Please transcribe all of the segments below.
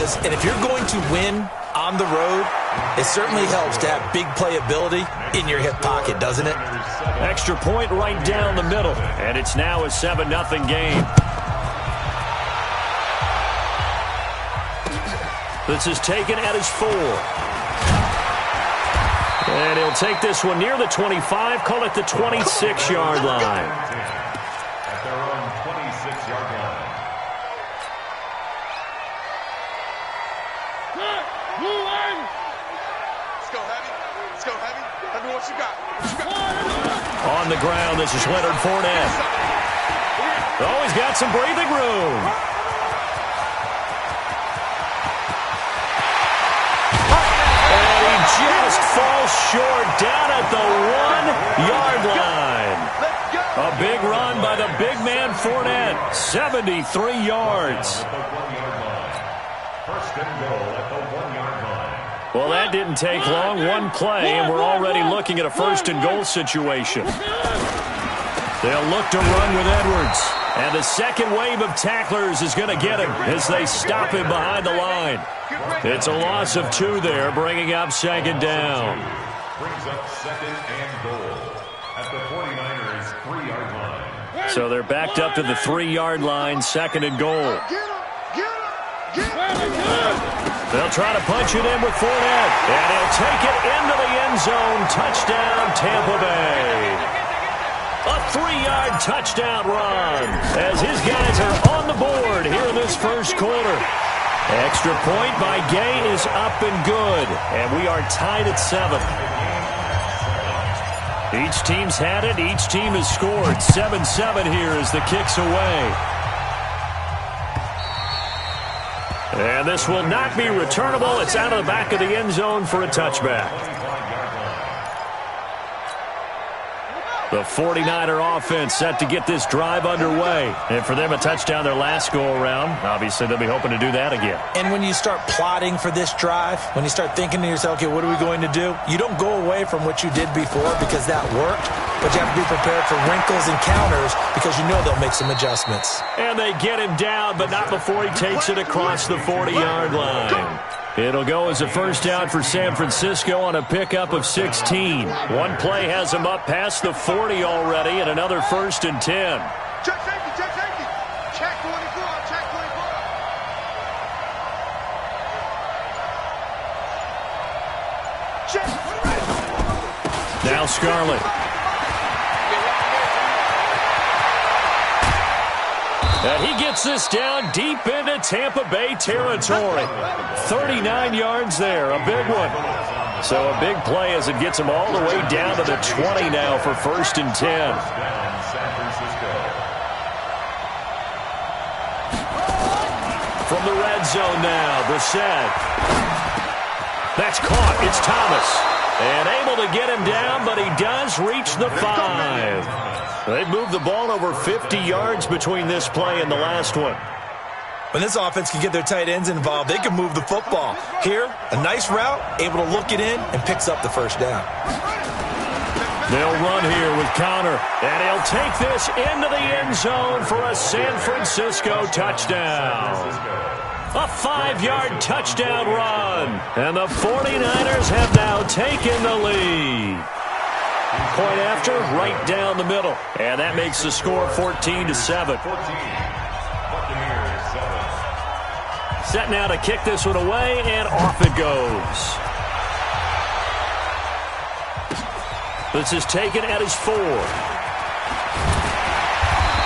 is. And if you're going to win on the road, it certainly helps to have big playability in your hip pocket, doesn't it? Extra point right down the middle. And it's now a 7-0 game. This is taken at his 4. And he'll take this one near the 25, call it the 26-yard line. At their own 26-yard line. Let's go heavy. Let's go heavy. Tell me what you got. On the ground, this is Leonard Fournette. Oh, he's got some breathing room. Just falls short down at the 1-yard line. A big run by the big man Fournette. 73 yards. First and goal at the 1-yard line. Well, that didn't take long. One play, and we're already looking at a first and goal situation. They'll look to run with Edwards. And the second wave of tacklers is going to get him as they stop him behind the line. It's a loss of 2 there, bringing up second down. Brings up second and goal at the 49ers 3-yard line. So they're backed up to the 3-yard line, second and goal. They'll try to punch it in with Fournette. And he'll take it into the end zone. Touchdown, Tampa Bay. A 3-yard touchdown run as his guys are on the board here in this first quarter. Extra point by Gay is up and good, and we are tied at 7. Each team's had it. Each team has scored. 7-7 here as the kick's away. And this will not be returnable. It's out of the back of the end zone for a touchback. The 49er offense set to get this drive underway. And for them, a touchdown their last go-around. Obviously, they'll be hoping to do that again. And when you start plotting for this drive, when you start thinking to yourself, okay, what are we going to do? You don't go away from what you did before because that worked, but you have to be prepared for wrinkles and counters because you know they'll make some adjustments. And they get him down, but not before he takes it across the 40-yard line. It'll go as a first down for San Francisco on a pickup of 16. One play has him up past the 40 already, and another first and 10. Check safety, check safety. Check 24, check 24. Check. Now Scarlett. And he gets this down deep into Tampa Bay territory. 39 yards there, a big one. So a big play as it gets him all the way down to the 20 now for first and 10. From the red zone now, Brissett. That's caught. It's Thomas. And able to get him down, but he does reach the 5. They've moved the ball over 50 yards between this play and the last one. When this offense can get their tight ends involved, they can move the football. Here, a nice route, able to look it in, and picks up the first down. They'll run here with Connor, and he'll take this into the end zone for a San Francisco touchdown. A 5-yard touchdown run, and the 49ers have now taken the lead. Point after, right down the middle. And that makes the score 14-7. Set now to kick this one away, and off it goes. This is taken at his 4.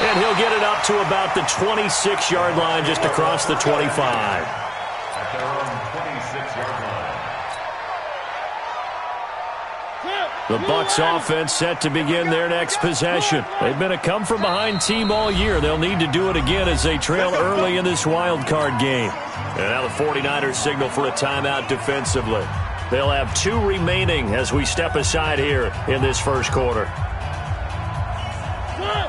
And he'll get it up to about the 26-yard line, just across the 25. At their own 26-yard line. The Bucs offense set to begin their next possession. They've been a come-from-behind team all year. They'll need to do it again as they trail early in this wild card game. And now the 49ers signal for a timeout defensively. They'll have 2 remaining as we step aside here in this first quarter.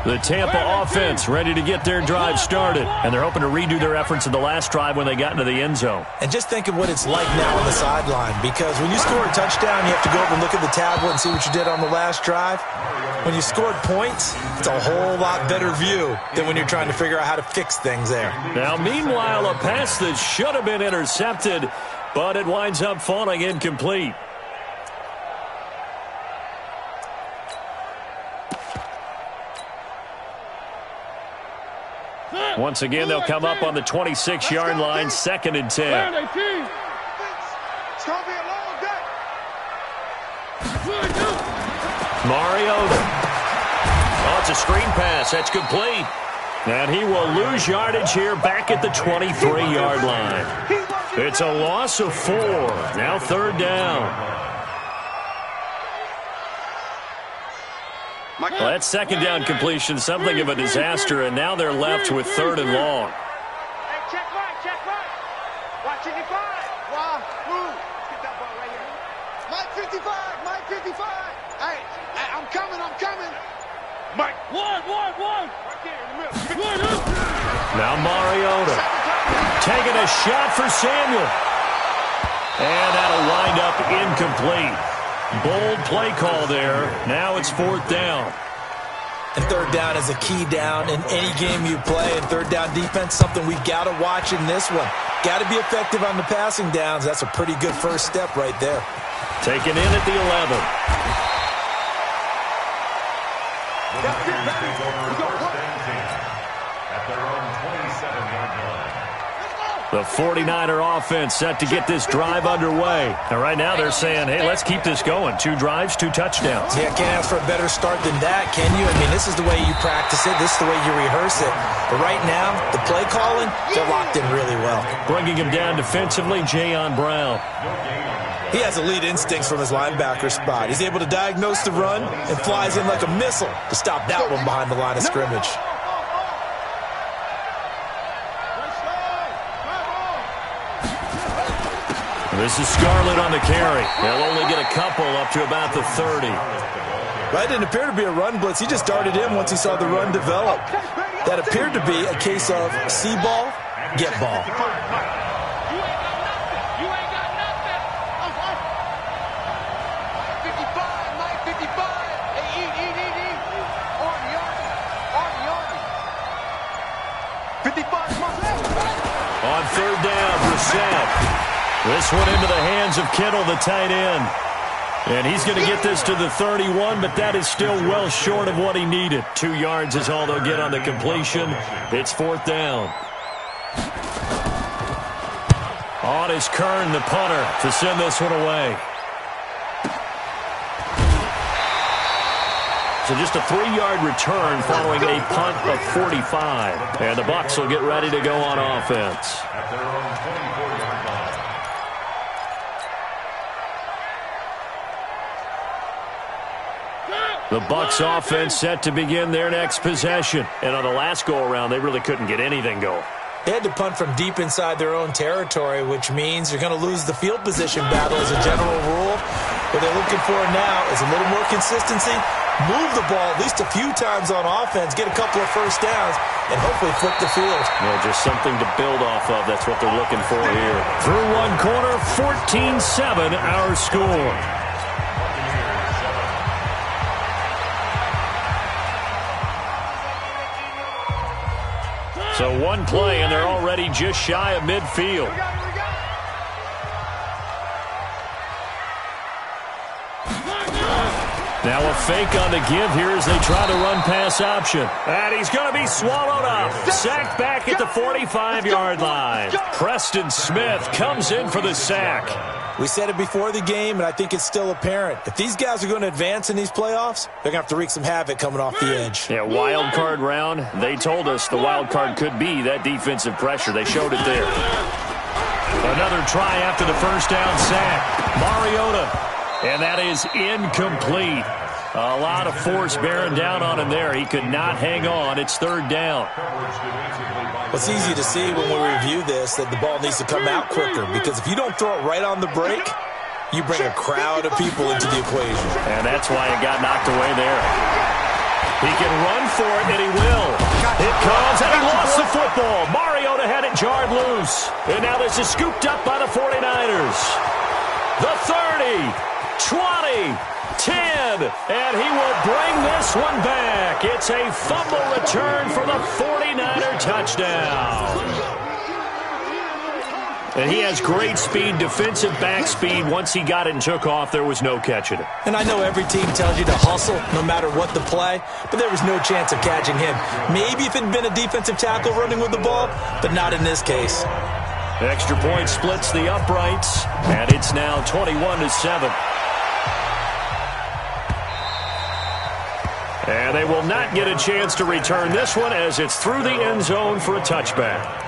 The Tampa offense ready to get their drive started, and they're hoping to redo their efforts in the last drive when they got into the end zone. And just think of what it's like now on the sideline, because when you score a touchdown, you have to go over and look at the tablet and see what you did on the last drive. When you scored points, it's a whole lot better view than when you're trying to figure out how to fix things there. Now, meanwhile, a pass that should have been intercepted, but it winds up falling incomplete. Once again, they'll come up on the 26-yard line, 2nd and 10. It's going to be a long day. Mariota. Oh, it's a screen pass. That's complete. And he will lose yardage here back at the 23-yard line. It's a loss of 4. Now 3rd down. Well, that 2nd down completion, something of a disaster, and now they're left with 3rd and long. Hey, check right. Watch 55. Wow, move. Get that ball right here. Mike 55. Hey, I'm coming. Mike. One. Right there in the middle. Now Mariota taking a shot for Samuel. And that'll wind up incomplete. Bold play call there. Now it's 4th down. And 3rd down is a key down in any game you play. And 3rd down defense, something we've got to watch in this one. Got to be effective on the passing downs. That's a pretty good first step right there. Taken in at the 11. At their own 27-yard line. The 49er offense set to get this drive underway. And right now they're saying, hey, let's keep this going. 2 drives, 2 touchdowns. Yeah, can't ask for a better start than that, can you? I mean, this is the way you practice it. This is the way you rehearse it. But right now, the play calling, they're locked in really well. Bringing him down defensively, Jayon Brown. He has elite instincts from his linebacker spot. He's able to diagnose the run and flies in like a missile to stop that one behind the line of scrimmage. This is Scarlett on the carry. They'll only get a couple up to about the 30. That didn't appear to be a run blitz. He just darted in once he saw the run develop. That appeared to be a case of see ball, get ball. You ain't got nothing. Mike 55. Hey, eat. Arnie. 55, come on. On 3rd down, Brissett. This one into the hands of Kittle, the tight end. And he's going to get this to the 31, but that is still well short of what he needed. 2 yards is all they'll get on the completion. It's 4th down. On is Kern, the punter, to send this one away. So just a 3-yard return following a punt of 45. And the Bucs will get ready to go on offense. At their own 24-yard line. The Bucs offense set to begin their next possession. And on the last go-around, they really couldn't get anything going. They had to punt from deep inside their own territory, which means you're going to lose the field position battle as a general rule. What they're looking for now is a little more consistency, move the ball at least a few times on offense, get a couple of first downs, and hopefully flip the field. Yeah, just something to build off of. That's what they're looking for here. Through one quarter, 14-7 our score. So one play, and they're already just shy of midfield. Now a fake on the give here as they try to run pass option. And he's going to be swallowed up. Sacked back at the 45-yard line. Preston Smith comes in for the sack. We said it before the game, and I think it's still apparent. If these guys are going to advance in these playoffs, they're going to have to wreak some havoc coming off the edge. Yeah, wild card round. They told us the wild card could be that defensive pressure. They showed it there. Another try after the first down sack. Mariota. And that is incomplete. A lot of force bearing down on him there. He could not hang on. It's 3rd down. It's easy to see when we review this that the ball needs to come out quicker, because if you don't throw it right on the break, you bring a crowd of people into the equation. And that's why it got knocked away there. He can run for it, and he will. It comes, and he lost the football. Mariota had it jarred loose. And now this is scooped up by the 49ers. The 30, 20, 10, and he will bring this one back. It's a fumble return for the 49er touchdown. And he has great speed, defensive back speed. Once he got it and took off, there was no catching it. And I know every team tells you to hustle no matter what the play, but there was no chance of catching him. Maybe if it had been a defensive tackle running with the ball, but not in this case. Extra point splits the uprights, and it's now 21-7. And they will not get a chance to return this one as it's through the end zone for a touchback.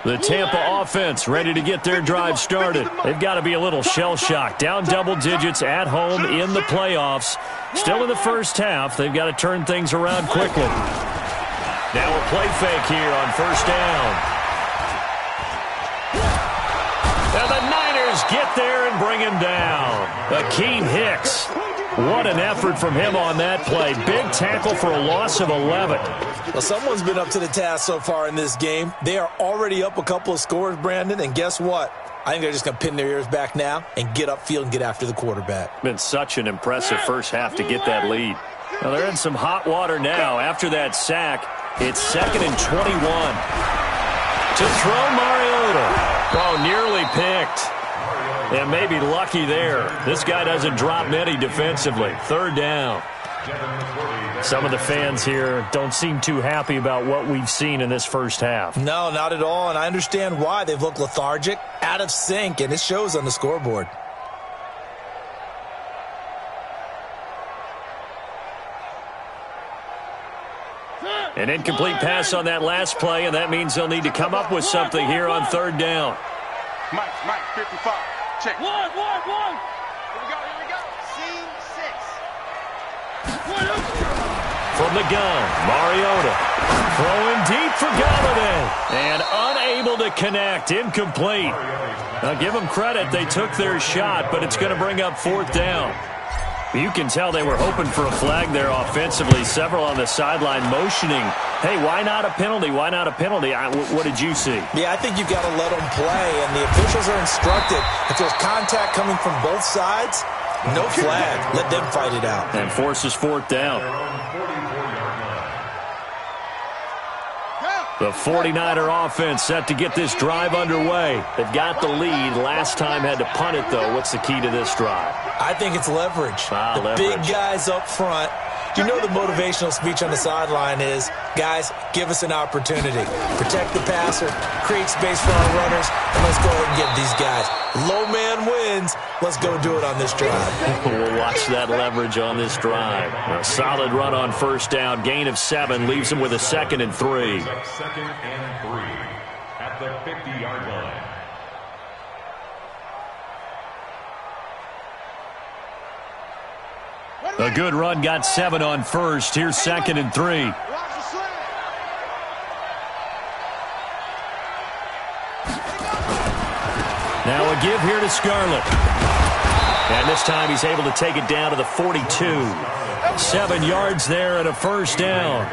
The Tampa offense ready to get their drive started. They've got to be a little shell-shocked. Down double digits at home in the playoffs. Still in the first half. They've got to turn things around quickly. Now a play fake here on first down. And the Niners get there and bring him down. Akeem Hicks. What an effort from him on that play. Big tackle for a loss of 11. Well, someone's been up to the task so far in this game. They are already up a couple of scores, Brandon, and guess what? I think they're just going to pin their ears back now and get upfield and get after the quarterback. Been such an impressive first half to get that lead. Well, they're in some hot water now. After that sack, it's 2nd and 21. To throw Mariota. Oh, nearly picked. And maybe lucky there. This guy doesn't drop many defensively. 3rd down. Some of the fans here don't seem too happy about what we've seen in this first half. No, not at all, and I understand why. They've looked lethargic, out of sync, and it shows on the scoreboard. An incomplete pass on that last play, and that means they'll need to come up with something here on 3rd down. Mike, 55. Check. One. Here we go. Scene 6. From the gun, Mariota throwing deep for Galladay. And unable to connect, incomplete. Now give them credit, they took their shot, but it's going to bring up 4th down. You can tell they were hoping for a flag there offensively. Several on the sideline motioning, hey, why not a penalty? Why not a penalty? What did you see? Yeah, I think you've got to let them play, and the officials are instructed. If there's contact coming from both sides, no flag. Let them fight it out. And forces 4th down. The 49er offense set to get this drive underway. They've got the lead. Last time had to punt it, though. What's the key to this drive? I think it's leverage. Leverage. Big guys up front. You know the motivational speech on the sideline is, guys, give us an opportunity. Protect the passer, create space for our runners, and let's go ahead and get these guys. Low man wins. Let's go do it on this drive. We'll watch that leverage on this drive. A solid run on first down. Gain of 7 leaves them with a 2nd and 3. 2nd and 3 at the 50-yard line. A good run got 7 on first. Here's 2nd and 3. Now a give here to Scarlett. And this time he's able to take it down to the 42. 7 yards there and a first down.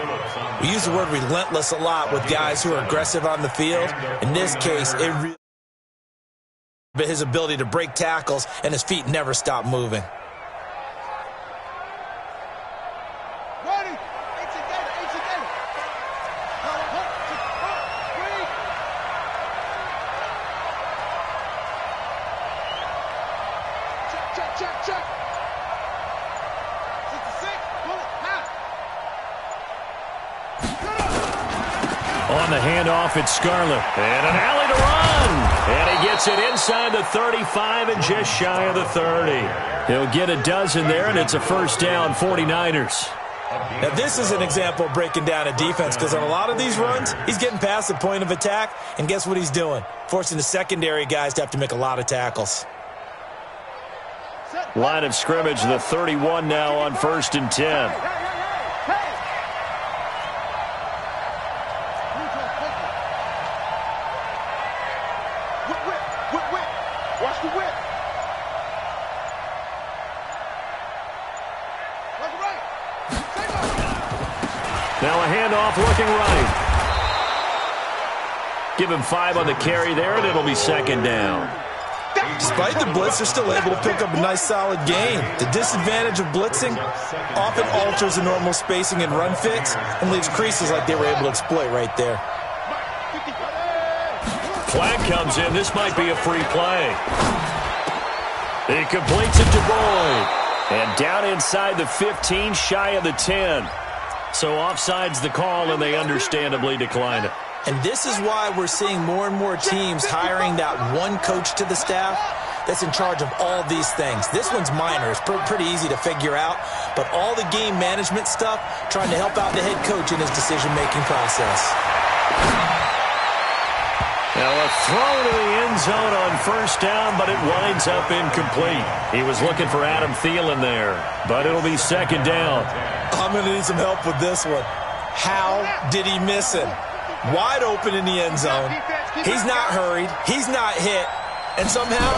We use the word relentless a lot with guys who are aggressive on the field. In this case, it really his ability to break tackles, and his feet never stop moving. On the handoff, it's Scarlett. And an alley to run. And he gets it inside the 35 and just shy of the 30. He'll get a dozen there, and it's a first down, 49ers. Now, this is an example of breaking down a defense, because on a lot of these runs, he's getting past the point of attack, and guess what he's doing? Forcing the secondary guys to have to make a lot of tackles. Line of scrimmage, the 31 now on 1st and 10. Watch the whip. Look right. Now a handoff looking right. Give him 5 on the carry there, and it'll be second down. Despite the blitz, they're still able to pick up a nice, solid gain. The disadvantage of blitzing often alters the normal spacing and run fits and leaves creases like they were able to exploit right there. Flag comes in. This might be a free play. He completes it to Boyd. And down inside the 15, shy of the 10. So offside's the call, and they understandably decline it. And this is why we're seeing more and more teams hiring that one coach to the staff that's in charge of all these things. This one's minor. It's pretty easy to figure out. But all the game management stuff, trying to help out the head coach in his decision-making process. Now a throw to the end zone on first down, but it winds up incomplete. He was looking for Adam Thielen there, but it'll be second down. I'm going to need some help with this one. How did he miss him? Wide open in the end zone. He's not hurried. He's not hit. And somehow,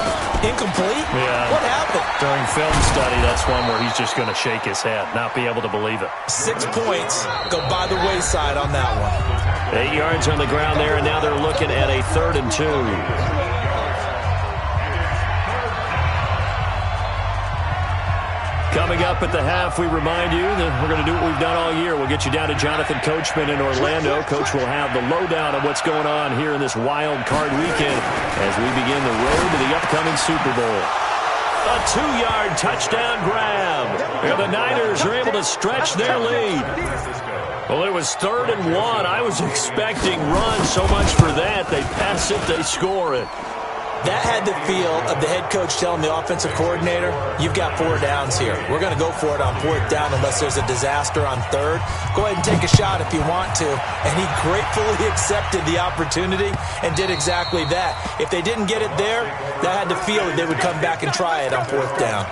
incomplete? Yeah. What happened? During film study, that's one where he's just going to shake his head, not be able to believe it. 6 points go by the wayside on that one. 8 yards on the ground there, and now they're looking at a 3rd and 2. Coming up at the half, we remind you that we're going to do what we've done all year. We'll get you down to Jonathan Coachman in Orlando. Coach will have the lowdown of what's going on here in this wild card weekend as we begin the road to the upcoming Super Bowl. A 2-yard touchdown grab. And the Niners are able to stretch their lead. Well, it was 3rd and 1. I was expecting run, so much for that. They pass it, they score it. That had the feel of the head coach telling the offensive coordinator, you've got 4 downs here. We're going to go for it on 4th down unless there's a disaster on 3rd. Go ahead and take a shot if you want to. And he gratefully accepted the opportunity and did exactly that. If they didn't get it there, that had the feel that they would come back and try it on 4th down.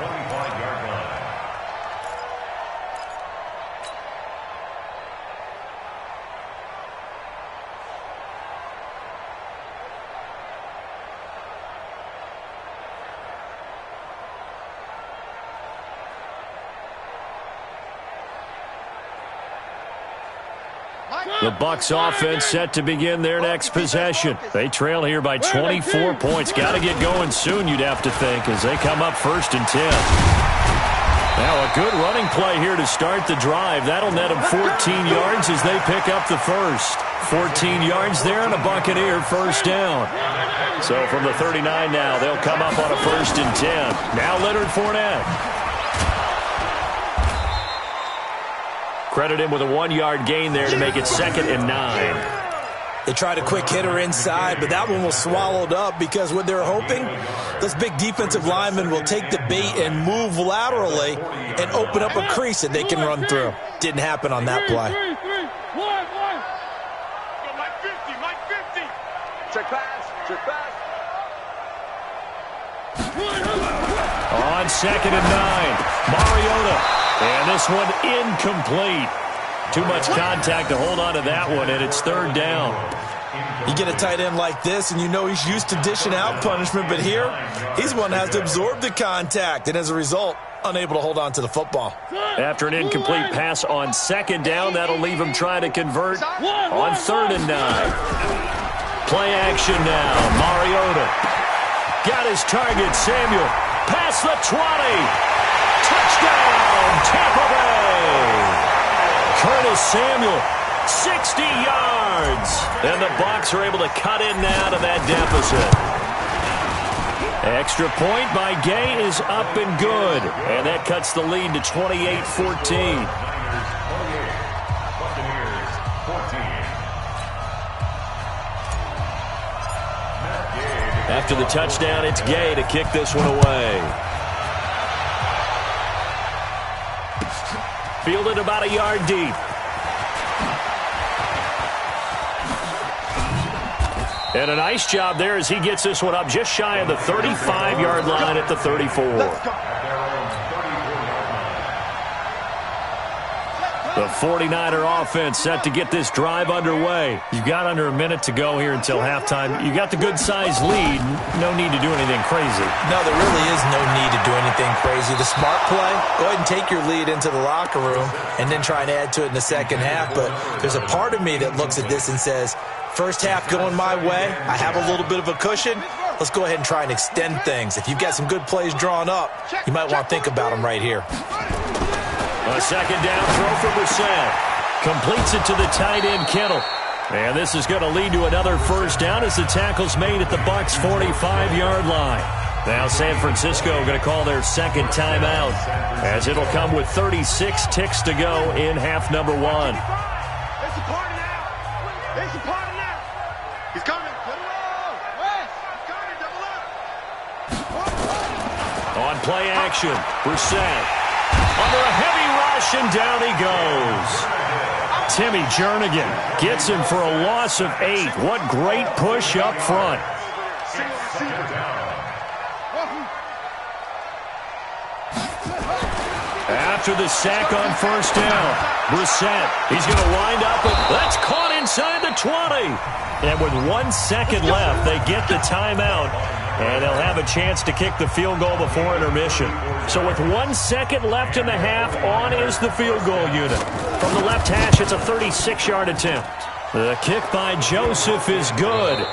The Bucs offense set to begin their next possession. They trail here by 24 points. Got to get going soon, you'd have to think, as they come up 1st and 10. Now a good running play here to start the drive. That'll net them 14 yards as they pick up the first. 14 yards there and a Buccaneer 1st down. So from the 39 now, they'll come up on a 1st and 10. Now Leonard Fournette. Credit him with a 1-yard gain there to make it 2nd and 9. They tried a quick hitter inside, but that one was swallowed up because what they're hoping, those big defensive linemen will take the bait and move laterally and open up a crease that they can run through. Didn't happen on that play. Mike 50, Mike 50. Check pass, check pass. On 2nd and 9, Mariota. And this one incomplete. Too much contact to hold on to that one, and it's 3rd down. You get a tight end like this, and you know he's used to dishing out punishment, but here, he's one that has to absorb the contact, and as a result, unable to hold on to the football. After an incomplete pass on 2nd down, that'll leave him trying to convert on 3rd and 9. Play action now. Mariota got his target, Samuel. Past the 20. Touchdown, Tampa Bay! Curtis Samuel, 60 yards. And the Bucs are able to cut in now to that deficit. Extra point by Gay is up and good. And that cuts the lead to 28-14. After the touchdown, it's Gay to kick this one away. Fielded about a yard deep. And a nice job there as he gets this one up just shy of the 35-yard line at the 34. The 49er offense set to get this drive underway. You've got under a minute to go here until halftime. You got the good-sized lead. No need to do anything crazy. No, there really is no need to do anything crazy. The smart play, go ahead and take your lead into the locker room and then try and add to it in the second half. But there's a part of me that looks at this and says, first half going my way, I have a little bit of a cushion. Let's go ahead and try and extend things. If you've got some good plays drawn up, you might want to think about them right here. A second down throw for Brissett. Completes it to the tight end, Kittle. And this is going to lead to another first down as the tackle's made at the Bucs' 45-yard line. Now San Francisco going to call their second timeout as it'll come with 36 ticks to go in half number one. It's a party now. It's a party now. He's coming. Put it on. West. He's coming. Double up. On play action, Brissett. Under a heavy rush, and down he goes. Timmy Jernigan gets him for a loss of 8. What great push up front. After the sack on first down, Brissett, he's going to wind up, and that's caught inside the 20. And with 1 second left, they get the timeout, and they'll have a chance to kick the field goal before intermission. So with 1 second left in the half, on is the field goal unit. From the left hash, it's a 36-yard attempt. The kick by Joseph is good.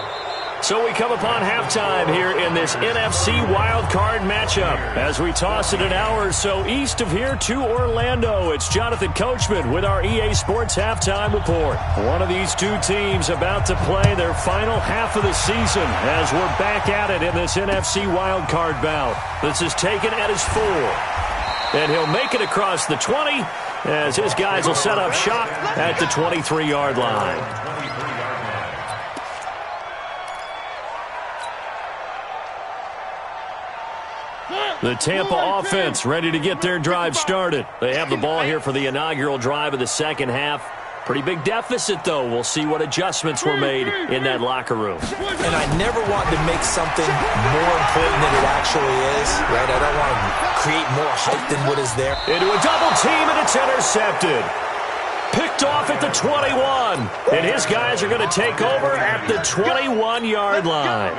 So we come upon halftime here in this NFC wildcard matchup. As we toss it an hour or so east of here to Orlando, it's Jonathan Coachman with our EA Sports Halftime Report. One of these two teams about to play their final half of the season as we're back at it in this NFC wildcard bout. This is taken at his 4. And he'll make it across the 20 as his guys will set up shop at the 23-yard line. The Tampa offense ready to get their drive started. They have the ball here for the inaugural drive of the second half. Pretty big deficit, though. We'll see what adjustments were made in that locker room. And I never want to make something more important than it actually is, right? I don't want to create more hype than what is there. Into a double team, and it's intercepted. Picked off at the 21. And his guys are going to take over at the 21-yard line.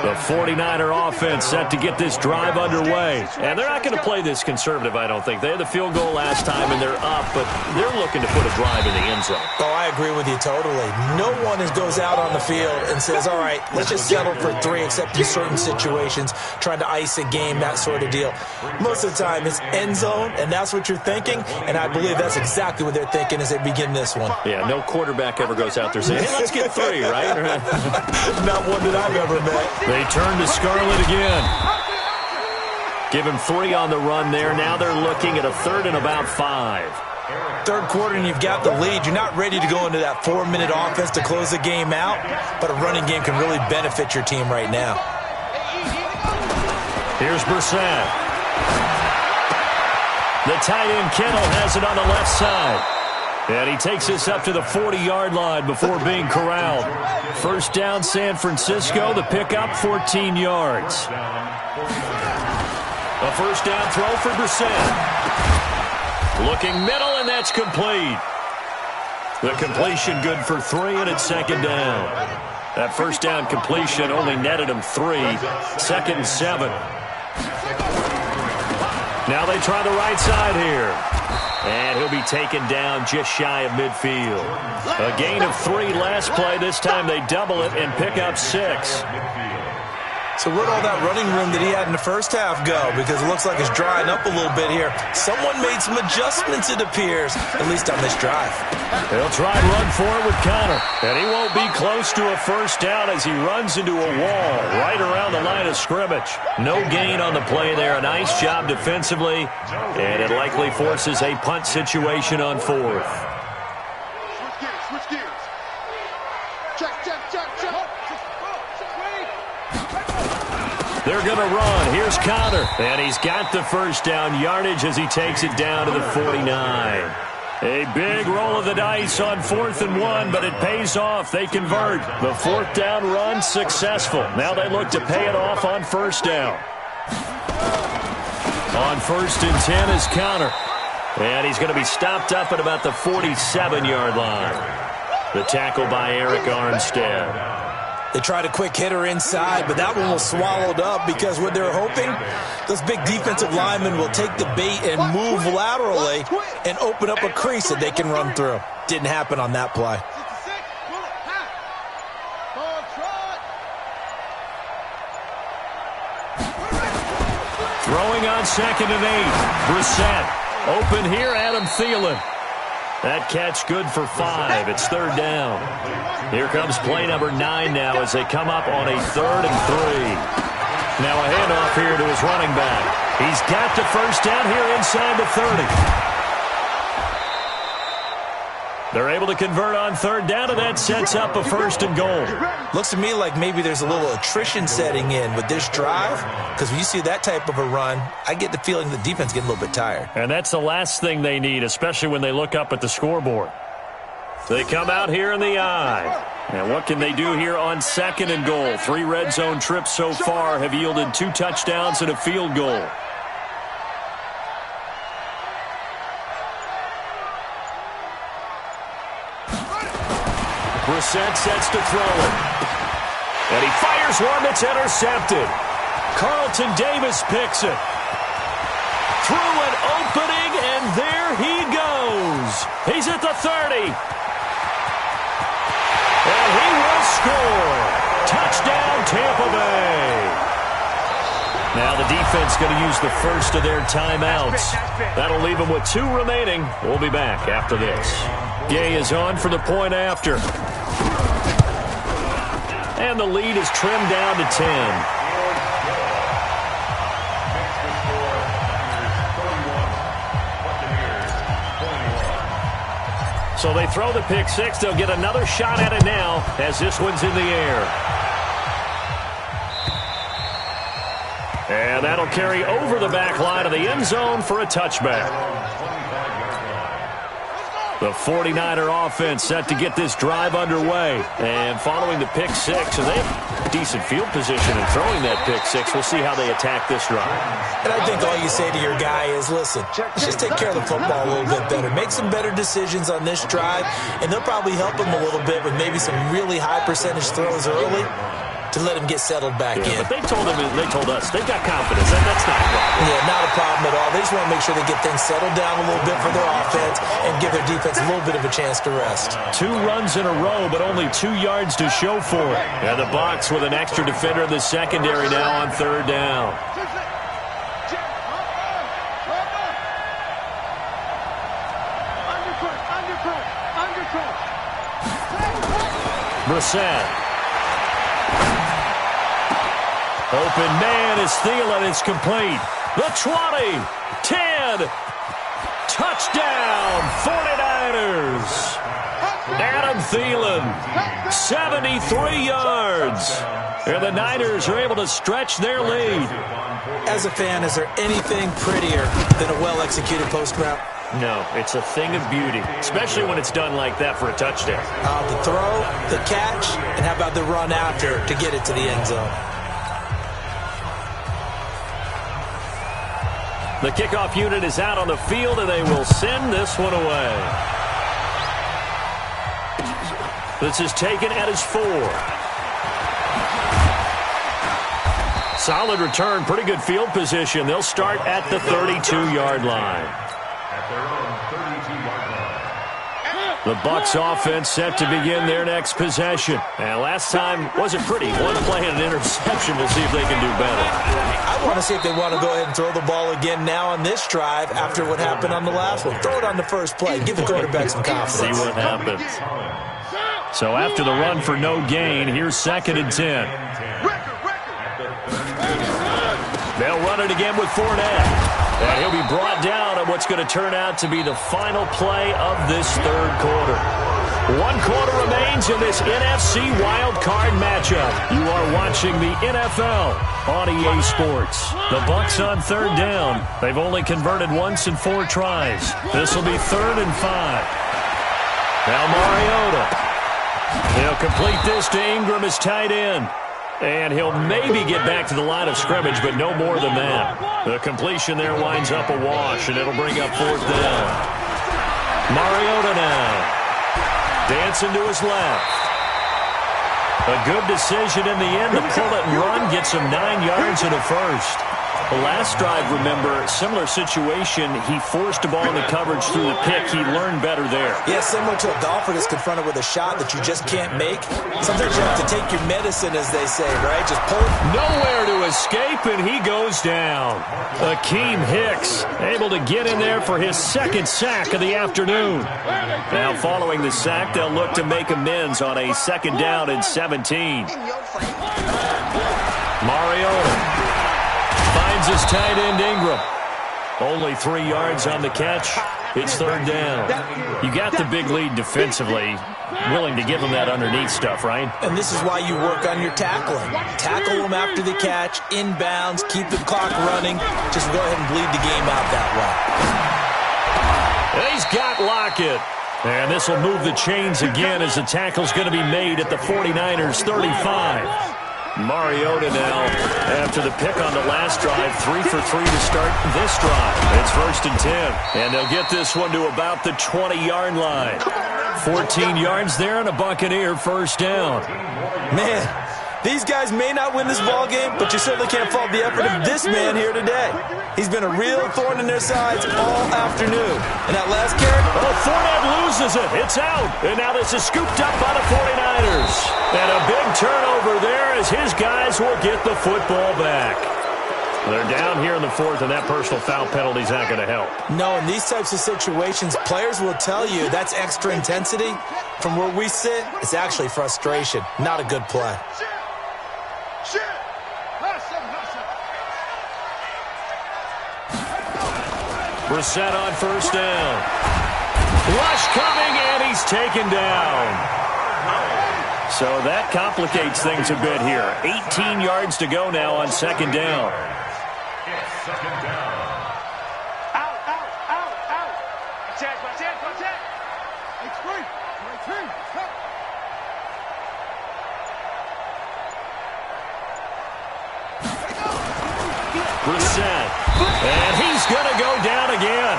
The 49er offense set to get this drive underway. And they're not going to play this conservative, I don't think. They had the field goal last time, and they're up, but they're looking to put a drive in the end zone. Oh, I agree with you totally. No one goes out on the field and says, all right, let's just settle for 3, except in certain situations, trying to ice a game, that sort of deal. Most of the time, it's end zone, and that's what you're thinking, and I believe that's exactly what they're thinking as they begin this one. Yeah, no quarterback ever goes out there saying, hey, let's get 3, right? Not one that I've ever met. They turn to Scarlett again. Give him 3 on the run there. Now they're looking at a 3rd and about 5. Third quarter and you've got the lead. You're not ready to go into that 4-minute offense to close the game out, but a running game can really benefit your team right now. Here's Brissett. The tight end Kittle has it on the left side. And he takes this up to the 40-yard line before being corralled. First down, San Francisco. The pickup, 14 yards. A first down throw for Brissett. Looking middle, and that's complete. The completion good for 3, and it's second down. That first down completion only netted him 3. 2nd and 7. Now they try the right side here. And he'll be taken down just shy of midfield. A gain of 3 last play. This time they double it and pick up 6. So where'd all that running room that he had in the first half go? Because it looks like it's drying up a little bit here. Someone made some adjustments, it appears, at least on this drive. They'll try and run for it with Connor. And he won't be close to a first down as he runs into a wall right around the line of scrimmage. No gain on the play there. A nice job defensively. And it likely forces a punt situation on 4th. Switch gears. Check. They're going to run. Here's Connor. And he's got the first down yardage as he takes it down to the 49. A big roll of the dice on 4th and 1, but it pays off. They convert. The 4th down run successful. Now they look to pay it off on first down. On 1st and 10 is Connor. And he's going to be stopped up at about the 47-yard line. The tackle by Eric Armstead. They tried a quick hitter inside, but that one was swallowed up because what they're hoping, those big defensive linemen will take the bait and move laterally and open up a crease that they can run through. Didn't happen on that play. Throwing on 2nd and 8. Brissett. Open here, Adam Thielen. That catch good for 5. It's 3rd down. Here comes play number 9 now as they come up on a 3rd and 3. Now a handoff here to his running back. He's got the first down here inside the 30. They're able to convert on 3rd down, and that sets up a 1st and goal. Looks to me like maybe there's a little attrition setting in with this drive, because when you see that type of a run, I get the feeling the defense getting a little bit tired. And that's the last thing they need, especially when they look up at the scoreboard. They come out here in the eye. And what can they do here on 2nd and goal? 3 red zone trips so far have yielded 2 touchdowns and a field goal. Brissett sets to throw it. And he fires one that's intercepted. Carlton Davis picks it. Through an opening, and there he goes. He's at the 30. And he will score. Touchdown, Tampa Bay. Now the defense going to use the first of their timeouts. That'll leave them with 2 remaining. We'll be back after this. Gay is on for the point after. And the lead is trimmed down to 10. So they throw the pick 6. They'll get another shot at it now as this one's in the air. And that'll carry over the back line of the end zone for a touchback. The 49er offense set to get this drive underway. And following the pick 6, and they have decent field position in throwing that pick 6. We'll see how they attack this drive. And I think all you say to your guy is, listen, let's just take care of the football a little bit better. Make some better decisions on this drive, and they'll probably help him a little bit with maybe some really high percentage throws early to let him get settled back in. But they told us, they've got confidence. That's not a problem. Yeah, not a problem at all. They just want to make sure they get things settled down a little bit for their offense and give their defense a little bit of a chance to rest. 2 runs in a row, but only 2 yards to show for it. And the Bucs with an extra defender in the secondary now on 3rd down. Brissett. Open man is Thielen. It's complete. The 20, 10, touchdown, 49ers. Adam Thielen, 73 yards. And the Niners are able to stretch their lead. As a fan, is there anything prettier than a well-executed post route? No, it's a thing of beauty, especially when it's done like that for a touchdown. The throw, the catch, and how about the run after to get it to the end zone? The kickoff unit is out on the field, and they will send this one away. This is taken at his 4. Solid return, pretty good field position. They'll start at the 32-yard line. The Bucs offense set to begin their next possession. And last time wasn't pretty. 1 play and an interception. We'll see if they can do better. I want to see if they want to go ahead and throw the ball again now on this drive after what happened on the last one. Throw it on the first play. Give the quarterback some confidence. See what happens. So after the run for no gain, here's 2nd and 10. They'll run it again with Fournette. And he'll be brought down on what's going to turn out to be the final play of this 3rd quarter. 1 quarter remains in this NFC wildcard matchup. You are watching the NFL on EA Sports. The Bucs on 3rd down. They've only converted once in 4 tries. This will be 3rd and 5. Now Mariota. He'll complete this to Ingram as tight end. And he'll maybe get back to the line of scrimmage, but no more than that. The completion there winds up a wash, and it'll bring up 4th down. Mariota now. Dancing to his left. A good decision in the end to pull it and run, gets him 9 yards and a first. The last drive, remember, similar situation. He forced the ball in the coverage through the pick. He learned better there. Yeah, similar to a golfer that's confronted with a shot that you just can't make. Sometimes you have to take your medicine, as they say, right? Just pull it. Nowhere to escape, and he goes down. Akeem Hicks able to get in there for his 2nd sack of the afternoon. Now, following the sack, they'll look to make amends on a 2nd down and 17. Mariota finds his tight end Ingram. Only 3 yards on the catch. It's 3rd down. You got the big lead defensively. Willing to give him that underneath stuff, right? And this is why you work on your tackling. Tackle them after the catch, inbounds, keep the clock running. Just go ahead and bleed the game out that way. He's got Lockett. And this will move the chains again as the tackle's going to be made at the 49ers 35. Mariota now, after the pick on the last drive, 3 for 3 to start this drive. It's 1st and 10, and they'll get this one to about the 20-yard line. 14 yards there and a Buccaneer 1st down. Man, these guys may not win this ball game, but you certainly can't fault the effort of this man here today. He's been a real thorn in their sides all afternoon. And that last carry, Fournette loses it. It's out. And now this is scooped up by the 49ers. And a big turnover there as his guys will get the football back. They're down here in the 4th, and that personal foul penalty is not going to help. No, in these types of situations, players will tell you that's extra intensity. From where we sit, it's actually frustration. Not a good play. Brissett on 1st down. Rush coming, and he's taken down. So that complicates things a bit here. 18 yards to go now on 2nd down. It's 2nd down. Out. Watch it. It's free. Brissett. And he's going to go down again.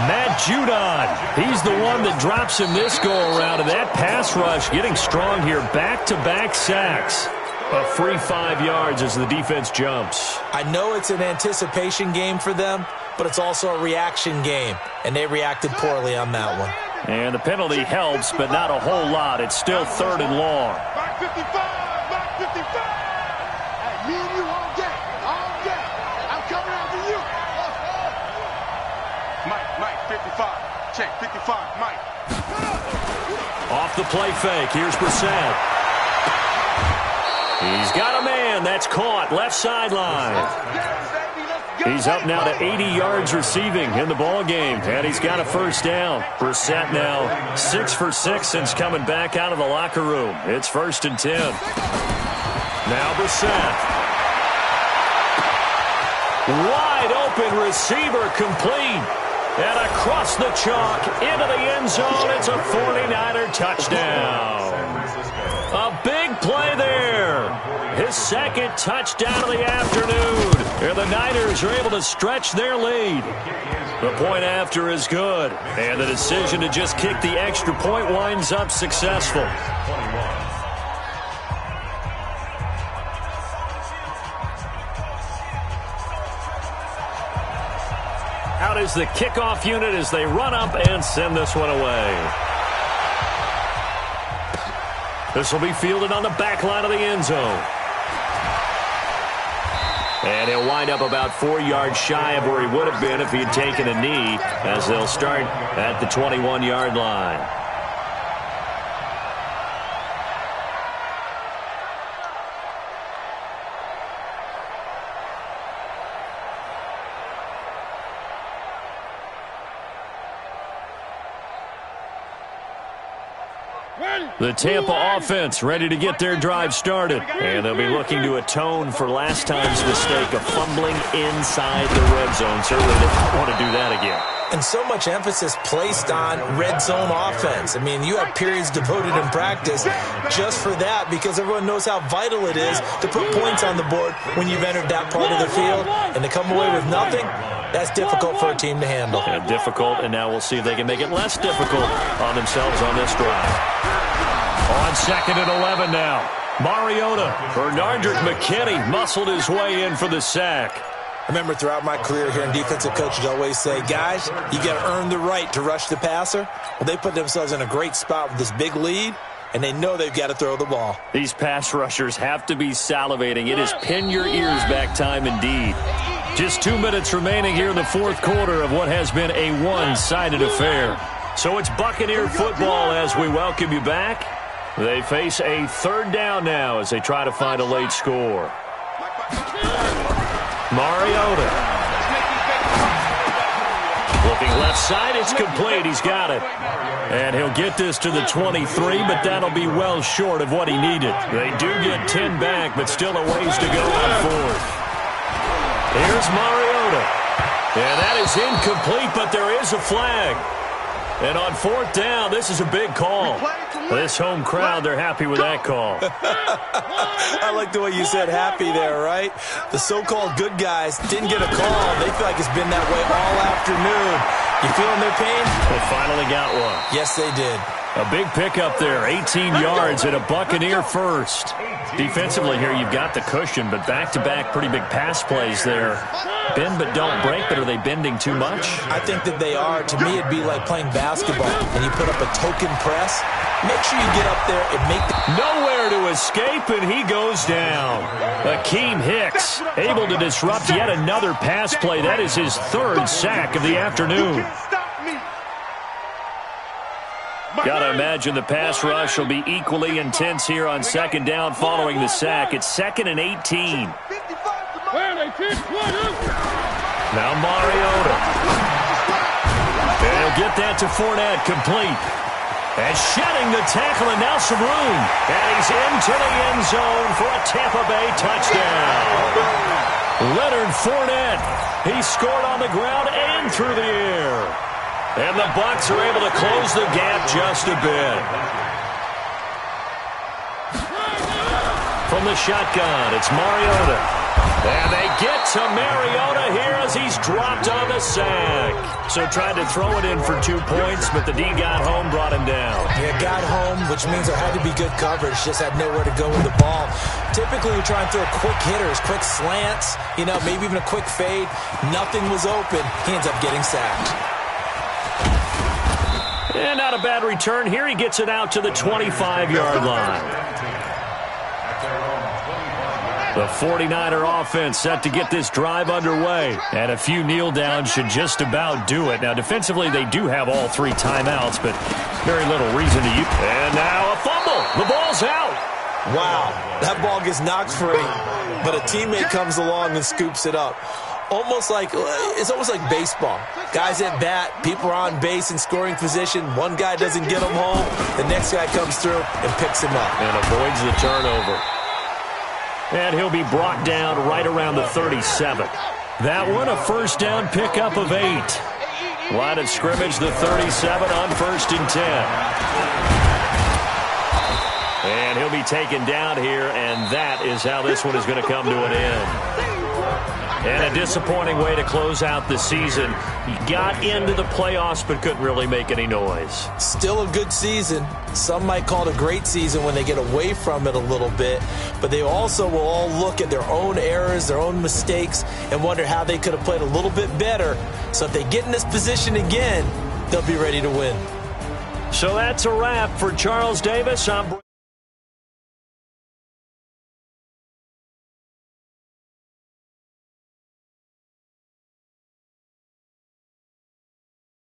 Matt Judon. He's the one that drops him this go-around. And that pass rush getting strong here. Back-to-back sacks. A free 5 yards as the defense jumps. I know it's an anticipation game for them, but it's also a reaction game. And they reacted poorly on that one. And the penalty helps, but not a whole lot. It's still 3rd and long. Back 55. Hey, me and you all day. I'm coming after you. Mike, 55. Check, 55, Mike. Off the play fake. Here's Brissett. He's got a man. That's caught. Left sideline. He's up now to 80 yards receiving in the ball game, and he's got a 1st down. Brissett now 6 for 6 since coming back out of the locker room. It's 1st and 10. Now Brissett. Wide open receiver complete. And across the chalk into the end zone. It's a 49er touchdown. A big play there. His 2nd touchdown of the afternoon. And the Niners are able to stretch their lead. The point after is good. And the decision to just kick the extra point winds up successful. Out is the kickoff unit as they run up and send this one away. This will be fielded on the back line of the end zone. And he'll wind up about 4 yards shy of where he would have been if he had taken a knee, as they'll start at the 21-yard line. The Tampa offense ready to get their drive started. And they'll be looking to atone for last time's mistake of fumbling inside the red zone. Certainly they don't want to do that again. And so much emphasis placed on red zone offense. I mean, you have periods devoted in practice just for that because everyone knows how vital it is to put points on the board when you've entered that part of the field. And to come away with nothing, that's difficult for a team to handle. Yeah, difficult, and now we'll see if they can make it less difficult on themselves on this drive. On 2nd and 11 now. Mariota. Bernardrick McKinney muscled his way in for the sack. I remember throughout my career hearing defensive coaches always say, guys, you got to earn the right to rush the passer. Well, they put themselves in a great spot with this big lead, and they know they've got to throw the ball. These pass rushers have to be salivating. It is pin your ears back time indeed. Just 2 minutes remaining here in the fourth quarter of what has been a one-sided affair. So it's Buccaneer football as we welcome you back. They face a third down now as they try to find a late score. Mariota. Looking left side, it's complete. He's got it. And he'll get this to the 23, but that'll be well short of what he needed. They do get 10 back, but still a ways to go on fourth. Here's Mariota. And that is incomplete, but there is a flag. And on fourth down, this is a big call. This home crowd, they're happy with that call. I like the way you said happy there, right? The so-called good guys didn't get a call. They feel like it's been that way all afternoon. You feeling their pain? They finally got one. Yes, they did. A big pickup there, 18 yards and a Buccaneer first. Defensively here, you've got the cushion, but back-to-back pretty big pass plays there. Bend but don't break, but are they bending too much? I think that they are. To me, it'd be like playing basketball, and you put up a token press. Make sure you get up there and make the... Nowhere to escape, and he goes down. Akeem Hicks able to disrupt yet another pass play. That is his third sack of the afternoon. Got to imagine the pass rush will be equally intense here on second down following the sack. It's 2nd and 18. Now Mariota. And he'll get that to Fournette, complete. And shedding the tackle, and now some room. And he's into the end zone for a Tampa Bay touchdown. Leonard Fournette. He scored on the ground and through the air. And the Bucs are able to close the gap just a bit. From the shotgun, it's Mariota. And they get to Mariota here as he's dropped on the sack. So tried to throw it in for 2 points, but the D got home, brought him down. Yeah, got home, which means there had to be good coverage. Just had nowhere to go with the ball. Typically, we try and throw quick hitters, quick slants, maybe even a quick fade. Nothing was open. He ends up getting sacked. And not a bad return here. He gets it out to the 25-yard line. The 49er offense set to get this drive underway. And a few kneel downs should just about do it. Now, defensively, they do have all 3 timeouts, but very little reason to use. And now a fumble. The ball's out. Wow, that ball gets knocked free, but a teammate comes along and scoops it up. It's almost like baseball. Guys at bat, people are on base in scoring position. One guy doesn't get him home. The next guy comes through and picks him up. And avoids the turnover. And he'll be brought down right around the 37. That one, a first down pickup of 8. Line of scrimmage, the 37 on 1st and 10. And he'll be taken down here, and that is how this one is going to come to an end. And a disappointing way to close out the season. He got into the playoffs but couldn't really make any noise. Still a good season. Some might call it a great season when they get away from it a little bit. But they also will all look at their own errors, their own mistakes, and wonder how they could have played a little bit better. So if they get in this position again, they'll be ready to win. So that's a wrap for Charles Davis.